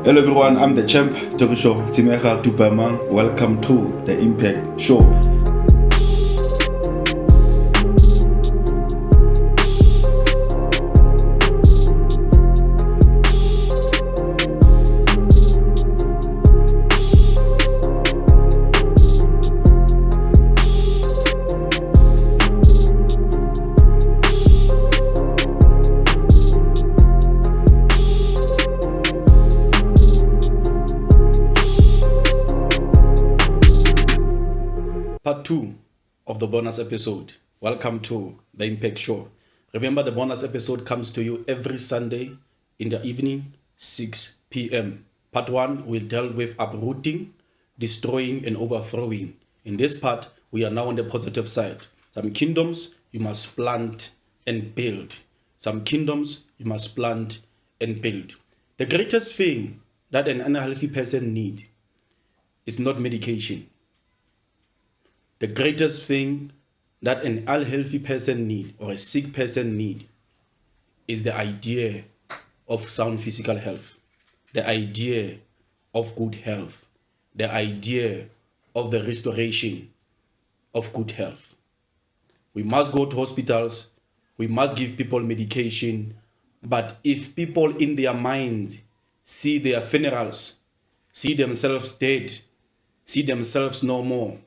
Hello everyone, I'm the champ, Tokisho Timeha Tupamang. Welcome to the Impact Show. Part 2 of the bonus episode. Welcome to the Impact Show. Remember, the bonus episode comes to you every Sunday in the evening, 6 p.m. Part 1 will deal with uprooting, destroying, and overthrowing. In this part, we are now on the positive side. Some kingdoms you must plant and build. Some kingdoms you must plant and build. The greatest thing that an unhealthy person needs is not medication. The greatest thing that an unhealthy person needs or a sick person needs is the idea of sound physical health, the idea of good health, the idea of the restoration of good health. We must go to hospitals, we must give people medication, but if people in their minds see their funerals, see themselves dead, see themselves no more,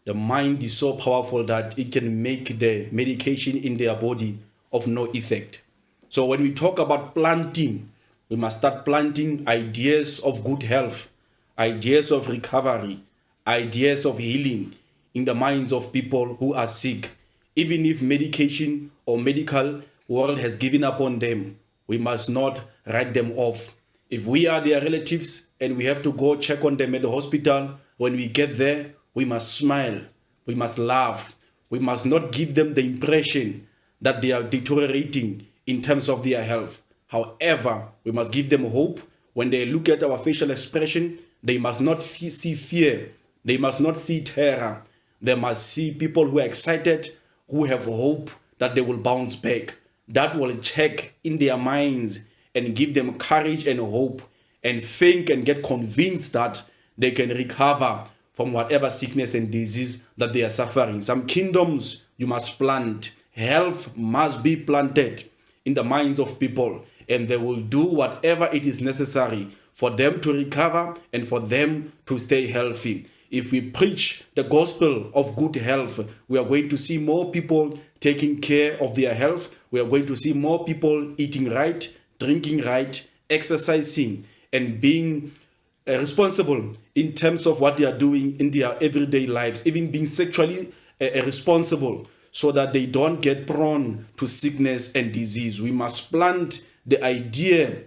the mind is so powerful that it can make the medication in their body of no effect. So when we talk about planting, we must start planting ideas of good health, ideas of recovery, ideas of healing in the minds of people who are sick. Even if medication or medical world has given up on them, we must not write them off. If we are their relatives and we have to go check on them at the hospital, when we get there, we must smile, we must laugh, we must not give them the impression that they are deteriorating in terms of their health. However, we must give them hope. When they look at our facial expression, they must not see fear, they must not see terror. They must see people who are excited, who have hope that they will bounce back. That will check in their minds and give them courage and hope and think and get convinced that they can recover from whatever sickness and disease that they are suffering. Some kingdoms you must plant. Health must be planted in the minds of people, and they will do whatever it is necessary for them to recover and for them to stay healthy. If we preach the gospel of good health, we are going to see more people taking care of their health. We are going to see more people eating right, drinking right, exercising, and being responsible in terms of what they are doing in their everyday lives, even being sexually responsible so that they don't get prone to sickness and disease. We must plant the idea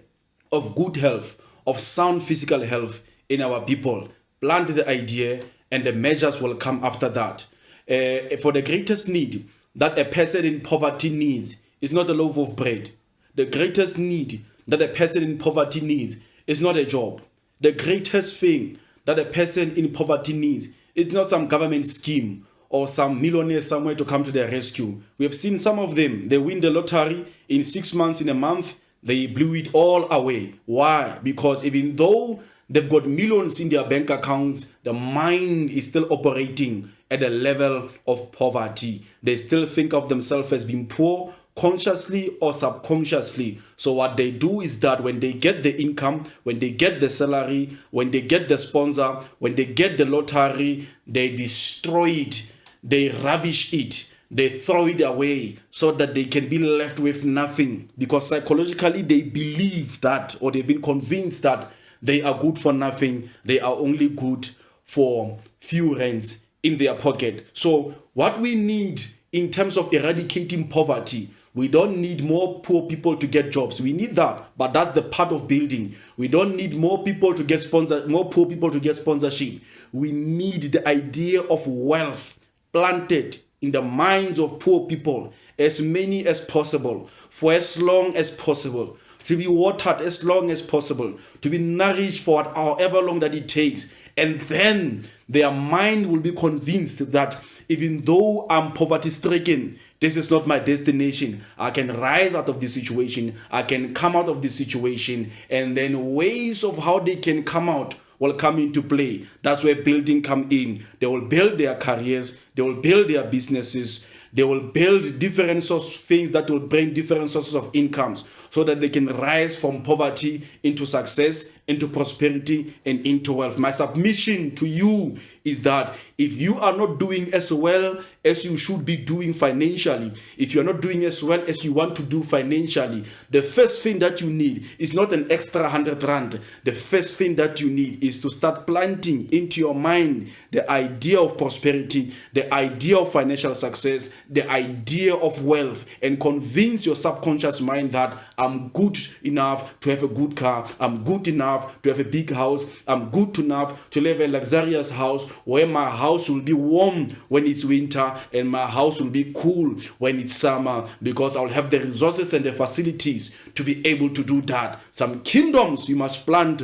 of good health, of sound physical health in our people. Plant the idea and the measures will come after that. For the greatest need that a person in poverty needs is not a loaf of bread. The greatest need that a person in poverty needs is not a job. The greatest thing that a person in poverty needs is not some government scheme or some millionaire somewhere to come to their rescue. We have seen some of them. They win the lottery in 6 months, in a month, they blew it all away. Why? Because even though they've got millions in their bank accounts, the mind is still operating at a level of poverty. They still think of themselves as being poor, consciously or subconsciously. So what they do is that when they get the income, when they get the salary, when they get the sponsor, when they get the lottery, they destroy it, they ravish it, they throw it away so that they can be left with nothing, because psychologically they believe that, or they've been convinced that they are good for nothing, they are only good for few rands in their pocket. So what we need in terms of eradicating poverty, we don't need more poor people to get jobs. We need that, but that's the part of building. We don't need more people to get more poor people to get sponsorship. We need the idea of wealth planted in the minds of poor people, as many as possible, for as long as possible, to be watered as long as possible, to be nourished for however long that it takes, And then their mind will be convinced that even though I'm poverty stricken, this is not my destination. I can rise out of this situation. I can come out of this situation. And then ways of how they can come out will come into play. That's where building come in. They will build their careers. They will build their businesses. They will build different sorts of things that will bring different sources of incomes so that they can rise from poverty into success, into prosperity, and into wealth. My submission to you is that if you are not doing as well as you should be doing financially, if you're not doing as well as you want to do financially, the first thing that you need is not an extra 100 rand. The first thing that you need is to start planting into your mind the idea of prosperity, the idea of financial success, the idea of wealth, and convince your subconscious mind that I'm good enough to have a good car, I'm good enough to have a big house, I'm good enough to live a luxurious house where my house will be warm when it's winter and my house will be cool when it's summer, because I'll have the resources and the facilities to be able to do that. Some kingdoms you must plant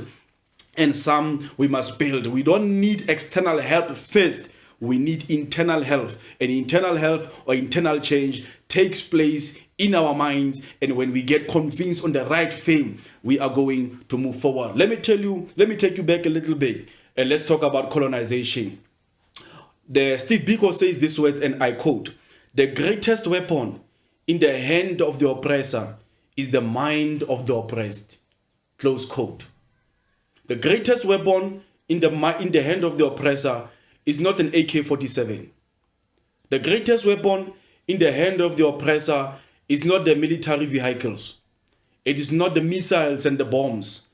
and some we must build. We don't need external help first. We need internal health, and internal health or internal change takes place in our minds, and when we get convinced on the right thing, we are going to move forward. Let me take you back a little bit, and let's talk about colonization. Steve Biko says this words, and I quote, "The greatest weapon in the hand of the oppressor is the mind of the oppressed." Close quote. The greatest weapon in the hand of the oppressor is not an AK-47. The greatest weapon in the hand of the oppressor is not the military vehicles. It is not the missiles and the bombs.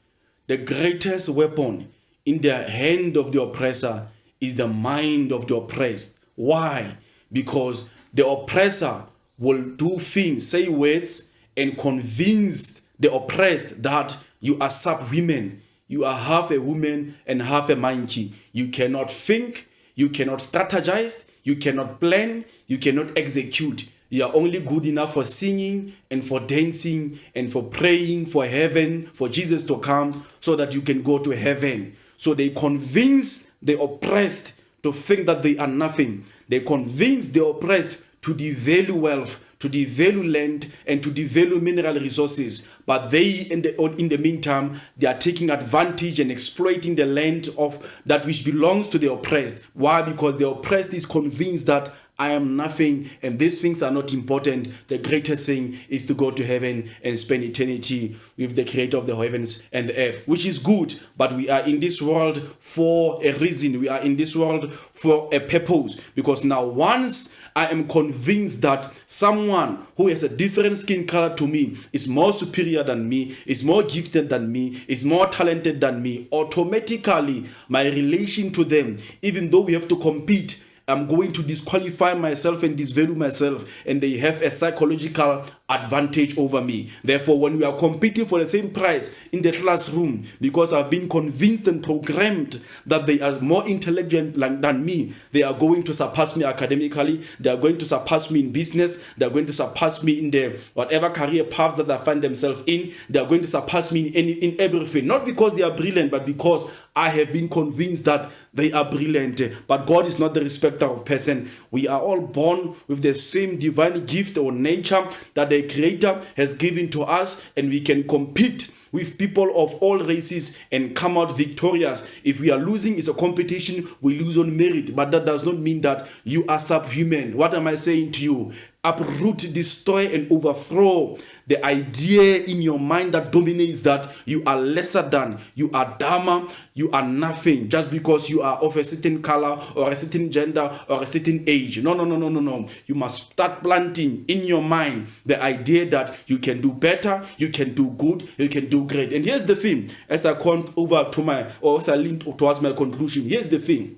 The greatest weapon in the hand of the oppressor is the mind of the oppressed. Why? Because the oppressor will do things, say words, and convince the oppressed that you are subhuman. You are half a woman and half a monkey. You cannot think, you cannot strategize, you cannot plan, you cannot execute. You are only good enough for singing and for dancing and for praying for heaven, for Jesus to come so that you can go to heaven. So they convince the oppressed to think that they are nothing. They convince the oppressed to devalue wealth, to devalue land, and to devalue mineral resources. But they, in the meantime, they are taking advantage and exploiting the land of that which belongs to the oppressed. Why? Because the oppressed is convinced that I am nothing and these things are not important. The greatest thing is to go to heaven and spend eternity with the creator of the heavens and the earth, which is good. But we are in this world for a reason. We are in this world for a purpose. Because now once I am convinced that someone who has a different skin color to me is more superior than me, is more gifted than me, is more talented than me, automatically my relation to them, even though we have to compete, I'm going to disqualify myself and disvalue myself, and they have a psychological advantage over me. Therefore, when we are competing for the same prize in the classroom, because I've been convinced and programmed that they are more intelligent than me, they are going to surpass me academically, they are going to surpass me in business, they are going to surpass me in the whatever career paths that they find themselves in, they are going to surpass me in everything. Not because they are brilliant, but because I have been convinced that they are brilliant. But God is not the respecter of person. We are all born with the same divine gift or nature that the Creator has given to us, and we can compete with people of all races and come out victorious. If we are losing, it's a competition, we lose on merit, but that does not mean that you are subhuman. What am I saying to you? Uproot, destroy, and overthrow the idea in your mind that dominates that you are lesser than, you are dumber, you are nothing just because you are of a certain color or a certain gender or a certain age. No. You must start planting in your mind the idea that you can do better, you can do good, you can do great. And here's the thing, as I come over to as I lean towards my conclusion, here's the thing.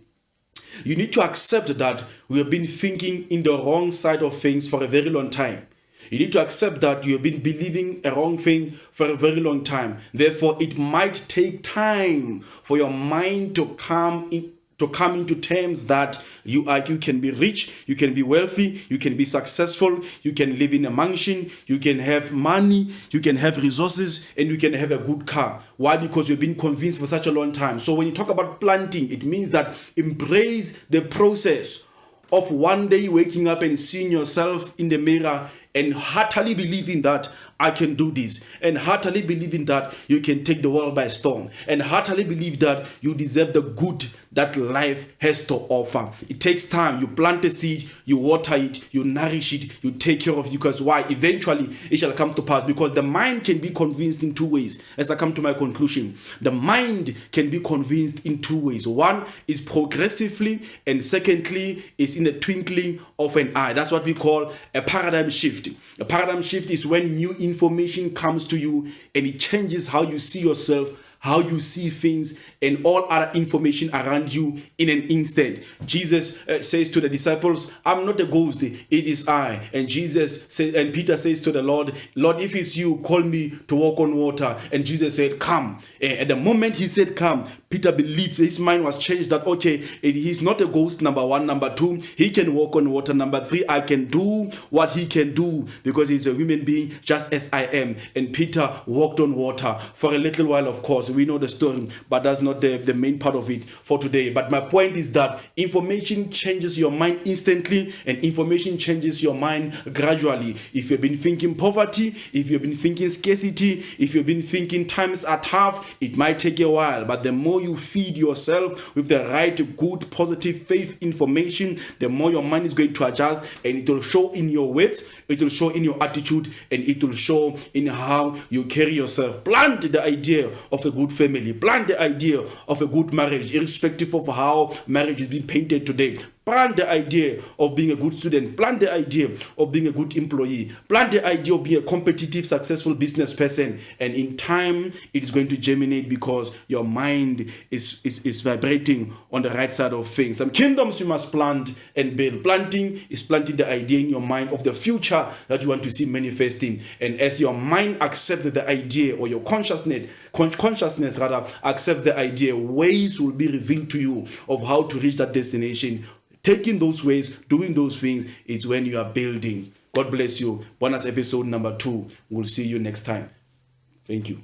You need to accept that we have been thinking in the wrong side of things for a very long time. You need to accept that you have been believing a wrong thing for a very long time. Therefore, it might take time for your mind to come to come into terms that you can be rich, you can be wealthy, you can be successful, you can live in a mansion, you can have money, you can have resources, and you can have a good car. Why? Because you've been convinced for such a long time. So when you talk about planting, it means that embrace the process of one day waking up and seeing yourself in the mirror and heartily believing that I can do this, and heartily believing that you can take the world by storm, and heartily believe that you deserve the good that life has to offer. It takes time. You plant a seed, you water it, you nourish it, you take care of it, because why? Eventually it shall come to pass, because the mind can be convinced in two ways. As I come to my conclusion, the mind can be convinced in two ways. One is progressively, and secondly is in the twinkling of an eye. That's what we call a paradigm shift. A paradigm shift is when new information comes to you and it changes how you see yourself, how you see things, and all other information around you in an instant. Jesus says to the disciples, I'm not a ghost, it is I. And Peter says to the Lord, Lord, if it's you, call me to walk on water. And Jesus said, come. And at the moment he said, come, Peter believed, his mind was changed, that okay, he's not a ghost, number one. Number two, he can walk on water. Number three, I can do what he can do because he's a human being just as I am. And Peter walked on water for a little while, of course. We know the story, but that's not the main part of it for today. But my point is that information changes your mind instantly, and information changes your mind gradually. If you've been thinking poverty, if you've been thinking scarcity, if you've been thinking times are tough, it might take a while. But the more you feed yourself with the right, good, positive faith information, the more your mind is going to adjust, and it will show in your words, it will show in your attitude, and it will show in how you carry yourself. Plant the idea of a good family, plant the idea of a good marriage, irrespective of how marriage is being painted today. Plant the idea of being a good student. Plant the idea of being a good employee. Plant the idea of being a competitive, successful business person. And in time, it is going to germinate because your mind is vibrating on the right side of things. Some kingdoms you must plant and build. Planting is planting the idea in your mind of the future that you want to see manifesting. And as your mind accepts the idea, or your consciousness accepts the idea, ways will be revealed to you of how to reach that destination. Taking those ways, doing those things is when you are building. God bless you. Bonus episode number 2. We'll see you next time. Thank you.